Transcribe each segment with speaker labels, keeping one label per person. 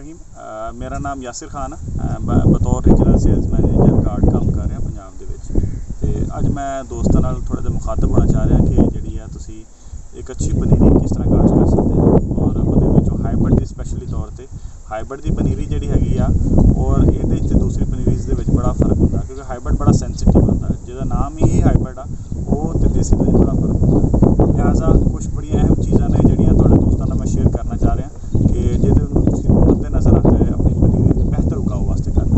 Speaker 1: रहीम मेरा नाम यासिर खान है। बतौर रीजनल सेल्स मैनेजर गार्ड काम कर रहा पंजाब ਦੇ ਵਿੱਚ ਤੇ ਅੱਜ मैं दोस्तों ਨਾਲ थोड़ा ਜਿਹਾ मुखातब होना चाह रहा कि ਜਿਹੜੀ ਆ ਤੁਸੀਂ एक अच्छी पनीरी किस तरह काश्त कर सकते हो और ਉਹਦੇ ਵਿੱਚੋਂ ਹਾਈਬ੍ਰਿਡ ਦੀ ਸਪੈਸ਼ਲੀ ਤੌਰ ਤੇ ਹਾਈਬ੍ਰਿਡ ਦੀ ਪਨੀਰੀ ਜਿਹੜੀ ਹੈਗੀ ਆ ਔਰ ਇਹਦੇ ਤੇ ਦੂਸਰੀ ਪਨੀਰੀਜ਼ ਦੇ ਵਿੱਚ ਬੜਾ ਫਰਕ ਹੁੰਦਾ ਕਿਉਂਕਿ ਹਾਈਬ੍ਰਿਡ ਬੜਾ ਸੈਂਸਿਟਿਵ ਹੁੰਦਾ ਜਿਹਦਾ ਨਾਮ ਹੀ ਹਾਈਬ੍ਰਿਡ ਆ ਉਹ ਤੇ ਦੇਸੀ ਦੇ ਵਿੱਚ ਬੜਾ ਫਰਕ ਹੁੰਦਾ। ਲਿਹਾਜ਼ਾ ਕੁਝ ਬੜੀਆਂ ਅਹਿਮ ਚੀਜ਼ਾਂ ਨੇ ਜਿਹੜੀਆਂ ਤੁਹਾਡੇ ਦੋਸਤਾਂ ਨਾਲ ਮੈਂ ਸ਼ੇਅਰ ਕਰਨਾ ਚਾਹ ਰਿਹਾ ਕਿ ਜਿਹਦੇ ਨੂੰ ਤੁਸੀਂ ਮੱਦੇ ਨਜ਼ਰ ਰੱਖਦੇ ਹੋਏ ਆਪਣੀ ਪਨੀਰੀ ਦੀ ਬਿਹਤਰ ਉਗਾਓ ਵਾਸਤੇ ਕਰਨਾ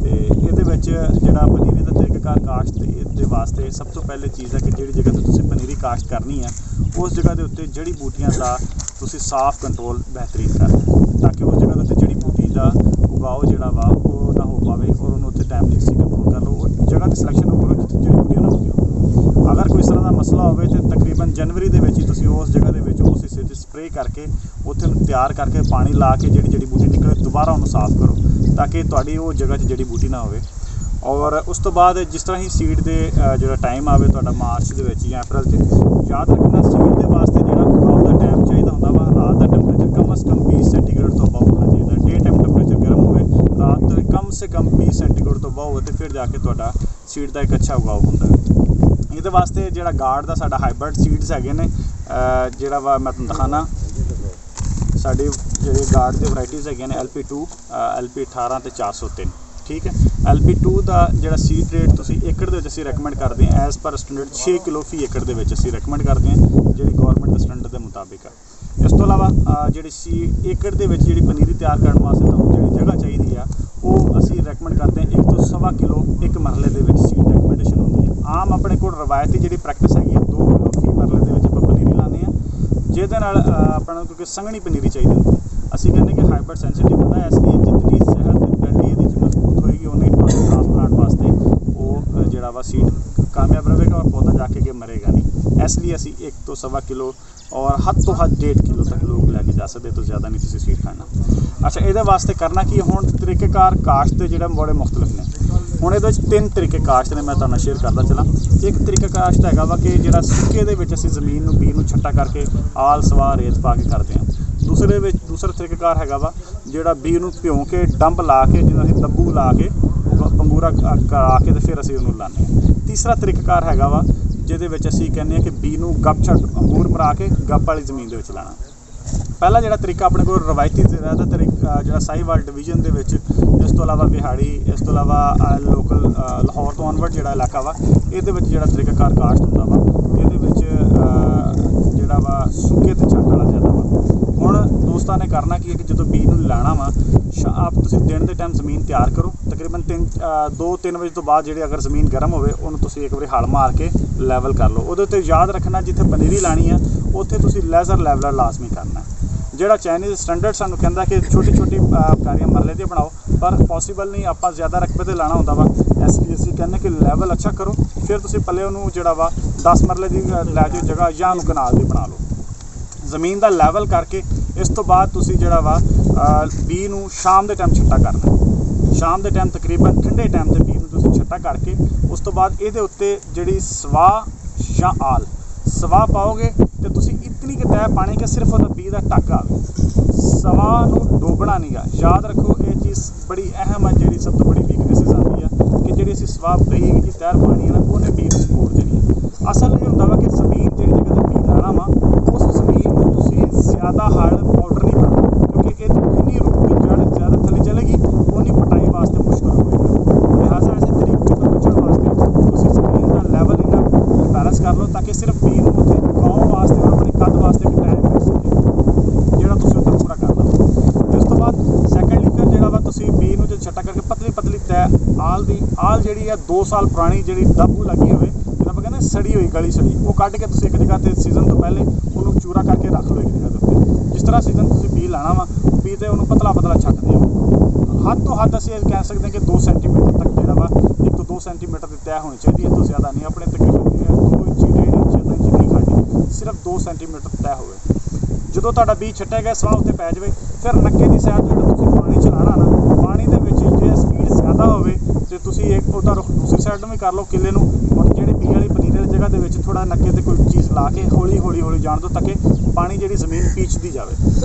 Speaker 1: ਤੇ ਇਹਦੇ ਵਿੱਚ ਜਿਹੜਾ ਪਨੀਰੀ ਦਾ ਤਰੀਕਾਕਾਰ ਕਾਸ਼ਤ ਦੇ ਵਾਸਤੇ ਸਭ ਤੋਂ ਪਹਿਲੇ ਚੀਜ਼ ਹੈ ਕਿ ਜਿਹੜੀ ਜਗ੍ਹਾ ਤੇ ਤੁਸੀਂ ਪਨੀਰੀ ਕਾਸ਼ਤ ਕਰਨੀ ਹੈ उस जगह के उत्ते जड़ी बूटियां का तुसी साफ कंट्रोल बेहतरीन करना ताकि उस जगह के उत्ते जड़ी बूटी का उगाओ जोड़ा वा वो ना हो पाए और उन्होंने उत्ते टाइम से कंट्रोल कर लो और जगह की सिलेक्शन करो जिथे जड़ी बूटियां ना हो। अगर कोई इस तरह का मसला हो तो तकरीबन जनवरी के उस जगह के उस हिस्से से स्प्रे करके उत्थे तैयार करके पानी ला के जड़ी बूटी निकले दोबारा उन्होंने साफ करो ताकि तुहाडी वो जगह से जड़ी बूटी ना हो। और उस तो बाद जिस तरह ही सीड के जो टाइम आए तो मार्च के या अप्रैल से याद रखना सीड के वास्ते जो उगाव का टाइम चाहिए होंगे वा रात का टैंपरेचर कम अज़ कम 20 सेंटीग्रेड तो अबव होना चाहिए। डे टाइम टैंपरेचर गर्म हो रात कम से कम 20 सेंटीग्रेड तो अबव हो तो फिर जाके तुहाडा सीड का एक अच्छा उगाव होंगे। ये वास्ते जो गार्ड का साडा हाइब्रिड सीड्स है जोड़ा वा मैं तुहानूं दिखाना साडी जी गार्ड की वराइटीज़ है LP2 LP18 तो 403 ठीक है। LP2 का जो सीड रेट तुसी एकड़ दे असीं रैकमेंड करते हैं एज़ पर स्टैंडर्ड 6 किलो फी एकड़ दे विच असीं रैकमेंड करते हैं जी गौरमेंट के स्टैंडर्ड के मुताबिक है। इस तो इलावा जी सीड एकड़ दे विच जिहड़ी पनीरी तैयार करने वास्ते तुहानूं जी जगह चाहिए आ वो असीं रैकमेंड करते हैं 1 तो 1.25 किलो एक मरले के सीड रैकमेंडेशन होंदी है। आम अपने कोल रवायती जी प्रैक्टिस है 2 किलो फी मरले के आपां पनीरी लाने जिहदे नाल अपना क्योंकि संघनी पनीरी चाहिए होंदी है। असीं कहने कि हाइब्रिड सेंसिटिव होंदा है इसलिए जितनी सेहत डंडी इहदी मजबूत होएगी उन्नी ट्रांसप्लांट वास्ते वो जिहड़ा वा सीड कामयाब रहेगा और पौधा जाके के मरेगा नहीं। इसलिए असी 1 तो 1.25 किलो और हद तो हद 1.5 किलो तक लोग लैके जा सकते तो ज़्यादा नहीं तुसीं सीड खाना। अच्छा ये वास्ते करना कि हुण तरीकेकार काश्त के जिहड़े बड़े मुख्तलिफ ने हुण इहदे विच 3 तरीके काश्त ने मैं तुहानूं शेयर करदा चलां। एक तरीका काश्त हैगा वा कि जिहड़ा सुक्के दे विच असीं ज़मीन नूं बीज नूं छट्टा करके आल सवाह रेत पा के करते हैं। दूसरा तरीकाकार हैगा वा जिहड़ा बीज नूं भिओं के डंब ला के जिन्हों असीं दब्बू ला के पंगूरा करा के तो फिर असीं उहनूं लाने। तीसरा तरीकाकार हैगा वा जिहदे विच असीं कहने कि बीज नूं गप छट अंगूर मरा के गप वाली ज़मीन दे विच लाना। पहला जिहड़ा तरीका अपने कोल रवायती तरीका जिहड़ा साहिवाल डिवीजन दे विच इस तो इलावा बिहाड़ी इस तो इलावा लोकल लाहौर तो अनवर्ड जिहड़ा इलाका वा इहदे विच जिहड़ा तरीकाकार काश्त हुंदा वा इहदे विच जिहड़ा वा सुक्के ते छट वाला ज़्यादा वा। हुण दोस्तां ने करना कि जो बीज नूं लाना वा आप तुसीं दिन के टाइम ज़मीन तैयार करो तकरीबन 2-3 बजे तो बाद जिहड़ी अगर ज़मीन गर्म होवे उहनूं तुसीं एक बारी हल मार के लैवल कर लो। उहदे उत्ते याद रखना जिथे पनीरी लानी है उत्थे तुसीं लेज़र लैवलर लाजमी करना है। जिहड़ा चाइनीज़ स्टैंडर्ड सानूं कहंदा कि छोटी छोटी क्यारियां मरले दी बनाओ पर पॉसीबल नहीं आपां ज़्यादा रकबे ते लाना हुंदा वा इसलिए असीं कहने कि लैवल अच्छा करो फिर तुसीं पल्ले उहनूं जिहड़ा वा 10 मरले दी लै जाओ जगह या उहनूं कनाल दी बना लो। ज़मीन का लैवल करके इस तो बाद तुसीं जिहड़ा वा बीज नूं शाम के टाइम छट्टा करना। शाम के टाइम तकरीबन ठंडे टाइम ते बीज नूं तुसीं छट्टा करके उस तो बाद इहदे उत्ते जिहड़ी सवाह या आल सवाह पाओगे तो तुसीं इतनी कि तय पानी कि सिर्फ उहदा बीज का ढक आवे सवाह नूं डोबना नहीं गा। याद रखो ये चीज़ बड़ी अहम है जिहड़ी सब तो बड़ी वीकनेसिस आती है कि जिहड़ी असीं सवाह बई जी तैयार पानी है ना उहने बीज नूं मोड़ देनी है। असल ये हुंदा वा कि ज़मीन जिहड़ी जगह ते बीज लाना वा उस ज़मीन नूं तुसीं ज़्यादा हार्ड पाउडर नहीं बनाना क्योंकि ये जिन्नी रूट की जड़ ज़्यादा थले चलेगी उन्नी पटाई वास्ते मुश्किल होएगा। लिहाजा ऐसे तरीके तो बचण वास्ते तुसीं ज़मीन का लैवल इन्ना बैलेंस कर लो ताकि सिर्फ बीज नूं उत्थे उगाउण वास्ते और अपने कद वास्ते एक टाइम मिल सके जिहड़ा तुसीं उत्थे पूरा करना। इस तो बाद सैकेंडली फिर जिहड़ा वा तुसीं बीज नूं जो छट्टा करके पतली पतली तय आल जिहड़ी है 2 साल पुरानी जिहड़ी दब्बू लगी होवे जिन्हां आपां कहंदे सड़ी हुई गली सड़ी वो कढ के तुसीं एक जगह ते सीजन तो पहले उहनूं चूरा करके रख लो एक जगह ते उत्ते। जिस तरह सीजन तुसीं बीज लाना वा बीज ते उहनूं पतला पतला छੱਡ दिओ। हद तो हद असीं कह सकते हैं कि 2 सेंटीमीटर तक जिहड़ा वा 1 तो 2 सेंटीमीटर की तय होनी चाहिए इस तो ज़्यादा नहीं। अपने तकरीबन 2 इंच 1.5 इंच नहीं खड़नी सिर्फ 2 सेंटीमीटर तय होवे। जो तुहाडा बीज छट्टिया गया सवाह उत्ते पै जावे फिर नक्के की सैड जो तुसीं पानी चलाना ना पानी दे विच जे स्पीड ज़्यादा होवे तो तुसीं एक उहदा रुख दूसरी साइड नूं भी कर लो किले नूं और जिहड़ी बीज वाली पनीरी वाली जगह दे विच थोड़ा नक्के ते कोई चीज़ ला के हौली हौली हौली जाण दो ताकि पानी जिहड़ी ज़मीन पीचदी जावे।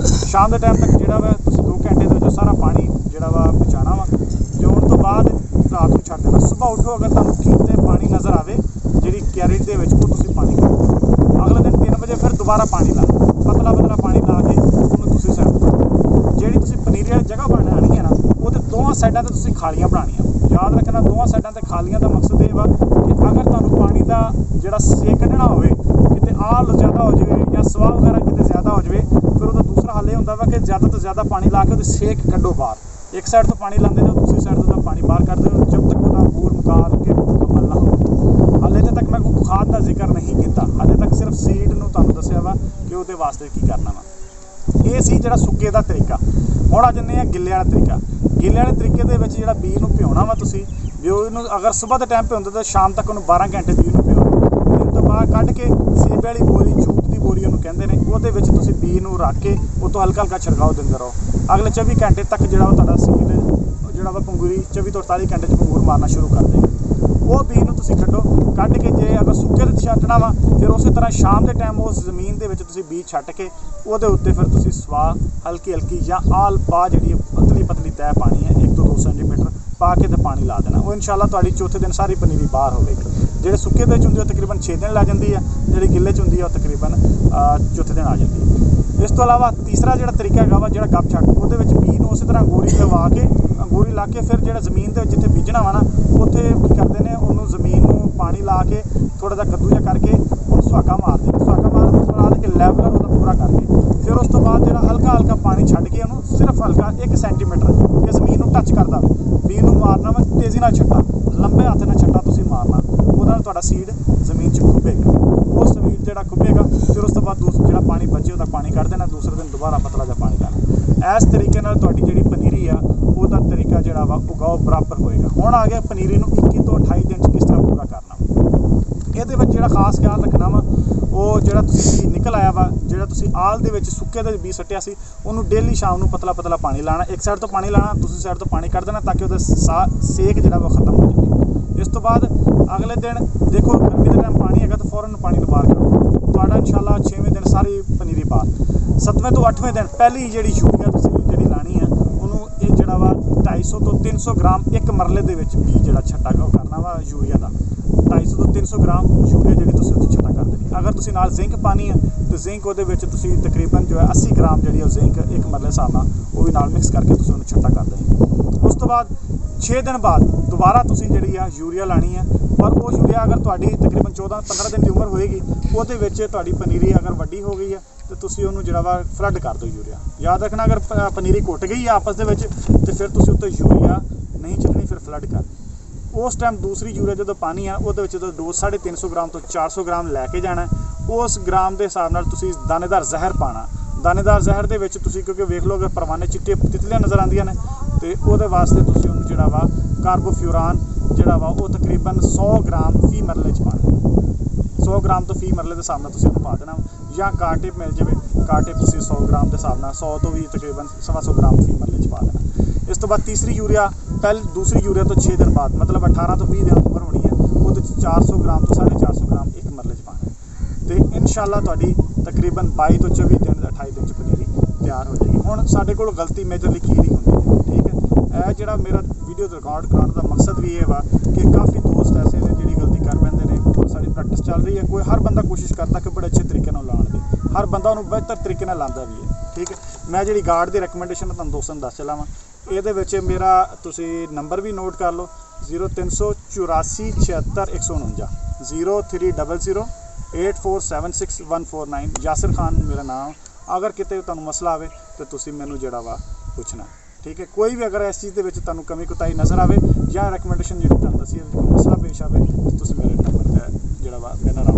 Speaker 1: शाम के टाइम तक जिहड़ा वा तुसीं 2 घंटे दे विच सारा ਦੁਬਾਰਾ ਪਾਣੀ ਲਾ ਪਤਲਾ ਪਤਲਾ ਪਾਣੀ ਲਾ ਕੇ ਉਹਨੂੰ ਤੁਸੀਂ ਸਾਈਡ ਜਿਹੜੀ ਤੁਸੀਂ ਪਨੀਰੀ ਵਾਲੀ ਜਗ੍ਹਾ ਬਣਾਉਣੀ ਹੈ ਨਾ ਉਹਦੇ ਦੋਵਾਂ ਸਾਈਡਾਂ ਤੇ ਤੁਸੀਂ ਖਾਲੀਆਂ ਬਣਾਉਣੀਆਂ। ਯਾਦ ਰੱਖਣਾ ਦੋਵਾਂ ਸਾਈਡਾਂ ਤੇ ਖਾਲੀਆਂ ਦਾ ਮਕਸਦ ਇਹ ਵਾ ਕਿ ਅਗਰ ਤੁਹਾਨੂੰ ਪਾਣੀ ਦਾ ਜਿਹੜਾ ਸੇਕ ਕੱਢਣਾ ਹੋਵੇ, ਕਿਤੇ ਆਲ ਜ਼ਿਆਦਾ ਹੋ ਜਾਵੇ ਜਾਂ ਸਵਾਹ ਵਗੈਰਾ ਕਿਤੇ ਜ਼ਿਆਦਾ ਹੋ ਜਾਵੇ, ਫਿਰ ਉਹਦਾ ਦੂਸਰਾ ਹੱਲ ਇਹ ਹੁੰਦਾ ਵਾ ਕਿ ਜ਼ਿਆਦਾ ਤੋਂ ਜ਼ਿਆਦਾ ਪਾਣੀ ਲਾ ਕੇ ਉਹਦੇ ਸੇਕ ਕੱਢੋ ਬਾਹਰ। ਇੱਕ ਸਾਈਡ ਤੋਂ ਪਾਣੀ ਲਾਉਂਦੇ ਜਾਓ, ਦੂਸਰੀ ਸਾਈਡ ਤੋਂ ਪਾਣੀ ਬਾਹਰ ਕੱਢਦੇ ਜਾਓ ਜਦ ਤੱਕ ਉਹਦਾ ਬੂਰ ਮੁਕਾਲ ਕੇ ਮੁਕੰਮਲ ਨਾ ਹੋਵੇ। ਹਾਲੇ ਤੱਕ ਮੈਂ ਕੋਈ ਖਾਦ ਦਾ ਜ਼ਿਕਰ ਨਹੀਂ ਕੀਤਾ, ਹਾਲੇ ਤੱਕ ਸਿਰਫ ਸੀਡ ਨੂੰ ਤੁਹਾਨੂੰ ਦੱਸਿਆ ਵਾ ਕਿ ਉਹਦੇ ਵਾਸਤੇ ਕੀ ਕਰਨਾ ਵਾ। ਇਹ ਸੀ ਜਿਹੜਾ ਸੁੱਕੇ ਦਾ ਤਰੀਕਾ। ਹੁਣ ਆ ਜੰਨੇ ਆ ਗਿੱਲੇ ਵਾਲਾ ਤਰੀਕਾ। ਗਿੱਲੇ ਵਾਲੇ ਤਰੀਕੇ ਦੇ ਵਿੱਚ ਜਿਹੜਾ ਬੀਜ ਨੂੰ ਭਿਉਣਾ ਵਾ ਤੁਸੀਂ ਵੀ ਨੂੰ ਅਗਰ ਸਵੇਰ ਦੇ ਟਾਈਮ ਭਿਉਂਦੇ ਤਾਂ ਸ਼ਾਮ ਤੱਕ ਉਹਨੂੰ 12 ਘੰਟੇ ਬੀਜ ਨੂੰ ਭਿਉਣਾ। ਫਿਰ ਤੋਂ ਬਾਅਦ ਕੱਢ ਕੇ ਸੇਬੇ ਵਾਲੀ ਬੋਰੀ, ਜੂਟ ਦੀ ਬੋਰੀ ਉਹਨੂੰ ਕਹਿੰਦੇ ਨੇ, ਉਹਦੇ ਵਿੱਚ ਤੁਸੀਂ ਬੀਜ ਨੂੰ ਰੱਖ ਕੇ ਉਹ ਤੋਂ ਹਲਕਾ ਹਲਕਾ ਛਿੜਕਾਓ ਦਿੰਦੇ ਰਹੋ। ਅਗਲੇ 24 ਘੰਟੇ ਤੱਕ ਜਿਹੜਾ ਉਹ ਤੁਹਾਡਾ ਸੀਡ ਜਿਹੜਾ ਵਾ ਪੰਗੂਰੀ 24 ਤੋਂ 48 ਘੰਟੇ 'ਚ ਪੰਗੂਰ ਮਾਰਨਾ ਸ਼ੁਰੂ ਕਰ ਦੇਗਾ। ਉਹ ਬੀਜ ਨੂੰ ਤੁਸੀਂ ਕੱਢ ਕੇ ਜੇ ਅਗਰ ਸੁੱਕੇ ਤੇ ਛੱਡਣਾ ਵਾ ਫਿਰ ਉਸੇ ਤਰ੍ਹਾਂ ਸ਼ਾਮ ਦੇ ਟਾਈਮ ਉਸ ਜ਼ਮੀਨ ਦੇ ਵਿੱਚ ਤੁਸੀਂ ਬੀਜ ਛੱਡ ਕੇ ਉਹਦੇ ਉੱਤੇ ਫਿਰ ਤੁਸੀਂ ਸਵਾਹ ਹਲਕੀ ਜਾਂ ਆਲ ਪਾ ਜਿਹੜੀ ਪਤਲੀ ਤੈਅ ਪਾਣੀ ਹੈ 1 ਤੋਂ 2 ਸੈਂਟੀਮੀਟਰ ਪਾ ਕੇ ਤੇ ਪਾਣੀ ਲਾ ਦੇਣਾ। ਉਹ ਇਨਸ਼ਾਅੱਲਾ ਤੁਹਾਡੀ ਚੌਥੇ ਦਿਨ ਸਾਰੀ ਪਨੀਰੀ ਬਾਹਰ ਹੋਵੇਗੀ। ਜਿਹੜੇ ਸੁੱਕੇ ਦੇ 'ਚ ਹੁੰਦੀ ਉਹ ਤਕਰੀਬਨ 6 ਦਿਨ ਲੱਗ ਜਾਂਦੀ ਹੈ, ਜਿਹੜੀ ਗਿੱਲੇ 'ਚ ਹੁੰਦੀ ਹੈ ਉਹ ਤਕਰੀਬਨ ਚੌਥੇ ਦਿਨ ਆ ਜਾਂਦੀ ਹੈ। ਇਸ ਤੋਂ ਇਲਾਵਾ ਤੀਸਰਾ ਜਿਹੜਾ ਤਰੀਕਾ ਹੈਗਾ ਵਾ ਜਿਹੜਾ ਗੱਪ ਛੱਡ, ਉਹਦੇ ਵਿੱਚ ਬੀਜ ਨੂੰ ਉਸੇ ਤਰ੍ਹਾਂ ਅੰਗੂਰੀ ਲਾ ਕੇ ਫਿਰ ਜਿਹੜਾ ਜ਼ਮੀਨ ਦੇ ਵਿੱਚ ਜਿੱਥੇ ਬੀਜਣਾ ਵਾ ਨਾ ਉੱਥੇ ਕੀ ਕਰਦੇ ਨੇ, ਉਹਨੂੰ ਜ਼ਮੀਨ ਨੂੰ ਪਾਣੀ ਲਾ ਕੇ ਥੋੜ੍ਹਾ ਜਿਹਾ ਕੱਦੂ ਜਿਹਾ ਕਰਕੇ ਉਹਨੂੰ ਸੁਹਾਗਾ ਮਾਰਦੇ ਨੇ। ਸੁਹਾਗਾ ਮਾਰਨ ਤੋਂ ਬਾਅਦ ਕਿ ਲੈਵਲ ਉਹਦਾ ਪੂਰਾ ਕਰਕੇ ਫਿਰ ਉਸ ਤੋਂ ਬਾਅਦ ਜਿਹੜਾ ਹਲਕਾ ਪਾਣੀ ਛੱਡ ਕੇ ਉਹਨੂੰ ਸਿਰਫ ਹਲਕਾ 1 ਸੈਂਟੀਮੀਟਰ ਕਿ ਜ਼ਮੀਨ ਨੂੰ ਟੱਚ ਕਰਦਾ ਬੀਜ ਨੂੰ ਮਾਰਨਾ ਵਾ। ਤੇਜ਼ੀ ਨਾਲ ਛੱਟਾ, ਲੰਬੇ ਹੱਥ ਨਾਲ ਛੱਟਾ ਤੁਸੀਂ ਮਾਰਨਾ, ਉਹਦੇ ਨਾਲ ਤੁਹਾਡਾ ਸੀਡ ਜ਼ਮੀਨ 'ਚ ਖੁੱਬੇਗਾ। ਉਹ ਸੀਡ ਜਿਹੜਾ ਖੁੱਬੇਗਾ ਫਿਰ ਉਸ ਤੋਂ ਬਾਅਦ ਜਿਹੜਾ ਪਾਣੀ ਬਚੇ ਉਹਦਾ ਪਾਣੀ ਕੱਢ ਦੇਣਾ, ਦੂਸਰੇ ਦਿਨ ਦੁਬਾਰਾ ਪਤਲਾ ਜਿਹਾ ਪਾਣੀ ਦੇਣਾ। ਇਸ ਤਰੀਕੇ ਨਾਲ ਤੁਹਾਡੀ ਜਿਹੜੀ ਪਨੀਰੀ ਆ ਉਹਦਾ ਤਰੀਕਾ ਜਿਹੜਾ ਵਾ ਉਗਾਓ ਬਰਾਬਰ ਹੋਏਗਾ। ਹੁਣ ਆ ਗਿਆ ਪਨੀਰੀ ਨੂੰ 21 ਤੋਂ 28 ਦਿਨ 'ਚ ਕਿਸ ਤਰ੍ਹਾਂ ਪੂਰਾ ਕਰਨਾ। ਇਹਦੇ ਵਿੱਚ ਜਿਹੜਾ ਖਾਸ ਖਿਆਲ ਰੱਖਣਾ ਵਾ ਉਹ ਜਿਹੜਾ ਤੁਸੀਂ ਨਿਕਲ ਆਇਆ ਵਾ, ਜਿਹੜਾ ਤੁਸੀਂ ਆਲ ਦੇ ਵਿੱਚ ਸੁੱਕੇ ਦੇ ਬੀਜ ਸੱਟਿਆ ਸੀ, ਉਹਨੂੰ ਡੇਲੀ ਸ਼ਾਮ ਨੂੰ ਪਤਲਾ ਪਾਣੀ ਲਾਣਾ। ਇੱਕ ਸਾਈਡ ਤੋਂ ਪਾਣੀ ਲਾਣਾ, ਦੂਸਰੀ ਸਾਈਡ ਤੋਂ ਪਾਣੀ ਕੱਢ ਦੇਣਾ ਤਾਂ ਕਿ ਉਹਦਾ ਸੇਕ ਜਿਹੜਾ ਵਾ ਖਤਮ ਹੋ ਜਾਵੇ। ਇਸ ਤੋਂ ਬਾਅਦ ਅਗਲੇ ਦਿਨ ਦੇਖੋ ਗਰਮੀ ਦੇ ਟਾਈਮ ਪਾਣੀ ਹੈਗਾ ਤਾਂ ਫੌਰਨ ਪਾਣੀ ਨੂੰ ਬਾਹਰ ਕੱਢੋ। ਤੁਹਾਡਾ ਇਨਸ਼ਾਅੱਲਾ 6ਵੇਂ ਦਿਨ ਸਾਰੀ ਪਨੀਰੀ ਬਾਹਰ। 7ਵੇਂ ਤੋਂ 8ਵੇਂ ਦਿਨ ਪਹਿਲੀ ਜਿਹੜੀ ਯੂਰੀਆ ਤੁਸੀਂ ਜਿਹੜੀ ਲਾਣੀ ਆ ਉਹਨੂੰ ਇਹ ਜਿਹੜਾ ਵਾ 250 ਤੋਂ 300 ਗ੍ਰਾਮ ਇੱਕ ਮਰਲੇ ਦੇ ਵਿੱਚ ਬੀਜ ਜਿਹੜਾ ਛੱਟਾ ਕਰਨਾ ਵਾ ਯੂਰੀਆ ਦਾ। 250 ਤੋਂ 300 ਗ੍ਰਾਮ ਯੂਰੀਆ ਜਿਹੜੀ ਤੁਸੀਂ ਉੱਥੇ ਛੱਟਾ ਕਰ ਦੇਣੀ। ਅਗਰ ਤੁਸੀਂ ਨਾਲ ਜ਼ਿੰਕ ਪਾਣੀ ਹੈ ਤਾਂ ਜ਼ਿੰਕ ਉਹਦੇ ਵਿੱਚ ਤੁਸੀਂ ਤਕਰੀਬਨ ਜੋ ਹੈ 80 ਗ੍ਰਾਮ ਜਿਹੜੀ ਉਹ ਜ਼ਿੰਕ ਇੱਕ ਮਰਲੇ ਹਿਸਾਬ ਨਾਲ ਉਹ ਵੀ ਨਾਲ ਮਿਕਸ ਕਰਕੇ ਤੁਸੀਂ ਉਹਨੂੰ ਛੱਟਾ ਕਰ ਦੇਣੀ। ਉਸ ਤੋਂ ਬਾਅਦ 6 ਦਿਨ ਬਾਅਦ ਦੁਬਾਰਾ ਤੁਸੀਂ ਜਿਹੜੀ ਆ ਯੂਰੀਆ ਲਾਣੀ ਹੈ। ਪਰ ਉਹ ਯੂਰੀਆ ਅਗਰ ਤੁਹਾਡੀ ਤਕਰੀਬਨ 14-15 ਦਿਨ ਦੀ ਉਮਰ ਹੋਏਗੀ, ਉਹਦੇ ਵਿੱਚ ਤੁਹਾਡੀ ਪਨੀਰੀ ਅਗਰ ਵੱਡੀ ਹੋ ਗਈ ਹੈ ਤੇ ਤੁਸੀਂ ਉਹਨੂੰ ਜਿਹੜਾ ਵਾ ਫਲੱਡ ਕਰ ਦਿਓ ਯੂਰੀਆ। ਯਾਦ ਰੱਖਣਾ ਅਗਰ ਪਨੀਰੀ ਘੁੱਟ ਗਈ ਆਪਸ ਦੇ ਵਿੱਚ ਤੇ ਫਿਰ ਤੁਸੀਂ ਉੱਤੇ ਯੂਰੀਆ ਨਹੀਂ ਛੱਡਣੀ, ਫਿਰ ਫਲੱਡ ਕਰ। ਉਸ ਟਾਈਮ ਦੂਸਰੀ ਯੂਰੀਆ ਜਦੋਂ ਪਾਣੀ ਆ ਉਹਦੇ ਵਿੱਚ ਡੋਜ਼ 350 ਗ੍ਰਾਮ ਤੋਂ 400 ਗ੍ਰਾਮ ਲੈ ਕੇ ਜਾਣਾ। ਉਸ ਗ੍ਰਾਮ ਦੇ ਹਿਸਾਬ ਨਾਲ ਤੁਸੀਂ ਦਾਣੇਦਾਰ ਜ਼ਹਿਰ ਪਾਣਾ। ਦਾਣੇਦਾਰ ਜ਼ਹਿਰ ਦੇ ਵਿੱਚ ਤੁਸੀਂ ਕਿਉਂਕਿ ਵੇਖ ਲਓ ਅਗਰ ਪਰਵਾਨੇ ਚਿੱਟੇ ਤਿਤਲੀਆਂ ਨਜ਼ਰ ਆਉਂਦੀਆਂ ਨੇ ਤੇ ਉਹਦੇ ਵਾਸਤੇ ਤੁਸੀਂ ਉਹਨੂੰ ਜਿਹੜਾ ਵਾ ਕਾਰਬੋਫਿਊਰਾਨ ਜਿਹੜਾ ਵਾ ਉਹ ਤਕਰੀਬਨ 100 ਗ੍ਰਾਮ ਫੀ ਮਰਲੇ 'ਚ ਪਾਣਾ। 100 ਗ੍ਰਾਮ ਤੋਂ ਫੀ ਮਰਲੇ ਦੇ ਹਿਸਾਬ ਨਾਲ ਤੁਸੀਂ ਉਹਨੂੰ ਪਾ ਦੇਣਾ, ਜਾਂ ਕਾਰਟਿਪ ਮਿਲ ਜਾਵੇ, ਕਾਰਟਿਪ ਤੁਸੀਂ 100 ਗ੍ਰਾਮ ਦੇ ਹਿਸਾਬ ਨਾਲ 100 ਤੋਂ ਵੀ ਤਕਰੀਬਨ 125 ਗ੍ਰਾਮ ਫੀ ਮਰਲੇ 'ਚ ਪਾ ਦੇਣਾ। ਇਸ ਤੋਂ ਬਾਅਦ ਤੀਸਰੀ ਯੂਰੀਆ ਦੂਸਰੀ ਯੂਰੀਆ ਤੋਂ 6 ਦਿਨ ਬਾਅਦ ਮਤਲਬ 18 ਤੋਂ 20 ਦਿਨ ਉਮਰ ਹੋਣੀ ਹੈ, ਉਹਦੇ 'ਚ 400 ਗ੍ਰਾਮ ਤੋਂ 450 ਗ੍ਰਾਮ ਇੱਕ ਮਰਲੇ 'ਚ ਪਾਣਾ ਤੇ ਇਨਸ਼ਾਅੱਲਾ ਤੁਹਾਡੀ ਤਕਰੀਬਨ 22 ਤੋਂ 24 ਦਿਨ 28 ਦਿਨ 'ਚ ਪਨੀਰੀ ਤਿਆਰ ਹੋ ਜਾਏਗੀ। ਹੁਣ ਸਾਡੇ ਕੋਲ ਗਲਤੀ ਮੇਜਰਲੀ ਕੀ ਨਹੀਂ ਹੁੰਦੀ ਹੈ, ਠੀਕ ਹੈ। ਇਹ ਜਿਹੜਾ ਮੇਰਾ ਵੀਡੀਓ ਰਿਕਾਰਡ ਕਰਾਉਣ ਦਾ ਮਕਸਦ ਵੀ ਇਹ ਵਾ ਕਿ ਕਾਫੀ ਦੋਸਤ ਐਸੇ ਨੇ ਜਿਹੜੀ ਗਲਤੀ ਕਰ ਪੈਂਦੇ ਨੇ। ਬਹੁਤ ਸਾਰੀ ਪ੍ਰੈਕਟਿਸ ਚੱਲ ਰਹੀ ਹੈ, ਕੋਈ ਹਰ ਬੰਦਾ ਕੋਸ਼ਿਸ਼ ਕਰਦਾ ਕਿ ਬੜੇ ਅੱਛੇ ਤਰੀਕੇ ਨਾਲ ਲਾਉਣ ਦੀ, ਹਰ ਬੰਦਾ ਉਹਨੂੰ ਬਿਹਤਰ ਤਰੀਕੇ ਨਾਲ ਲਾਉਂਦਾ ਵੀ ਹੈ, ਠੀਕ ਹੈ। ਮੈਂ ਜਿਹੜੀ ਗਾਰਡ ਦੀ ਰეკਮੈਂਡੇਸ਼ਨ ਤੁਹਾਨੂੰ ਦੋਸਤਾਂ ਨੂੰ ਦੱਸ ਚਲਾ ਵਾਂ। ਇਹਦੇ ਵਿੱਚ ਮੇਰਾ ਤੁਸੀਂ ਨੰਬਰ ਵੀ ਨੋਟ ਕਰ ਲਓ 0384 76 149 0300 8476 149। ਯਾਸਿਰ ਖਾਨ ਮੇਰਾ ਨਾਮ। ਅਗਰ ਕਿਤੇ ਤੁਹਾਨੂੰ ਮਸਲਾ ਆਵੇ ਤਾਂ ਤੁਸੀਂ ਮੈਨੂੰ ਜਿਹੜਾ ਵਾ ਪੁੱਛਣਾ, ਠੀਕ ਹੈ। ਕੋਈ ਵੀ ਅਗਰ ਇਸ ਚੀਜ਼ ਦੇ ਵਿੱਚ ਤੁਹਾਨੂੰ ਕਮੀ ਕੁਤਾਈ ਨਜ਼ਰ ਆਵੇ ਜਾਂ ਰეკਮੈਂਡੇਸ਼ਨ ਜਿਹੜੀ ਤੁਹਾਨੂੰ ਦੱਸੀ ਕੋਈ ਮਸਲਾ ਪੇਸ਼ ਆਵੇ ਤਾਂ ਤੁਸੀਂ ਮੇਰੇ ਨੰਬਰ 'ਤੇ ਜਿਹੜਾ ਵਾ ਮੇਰੇ ਨਾਲ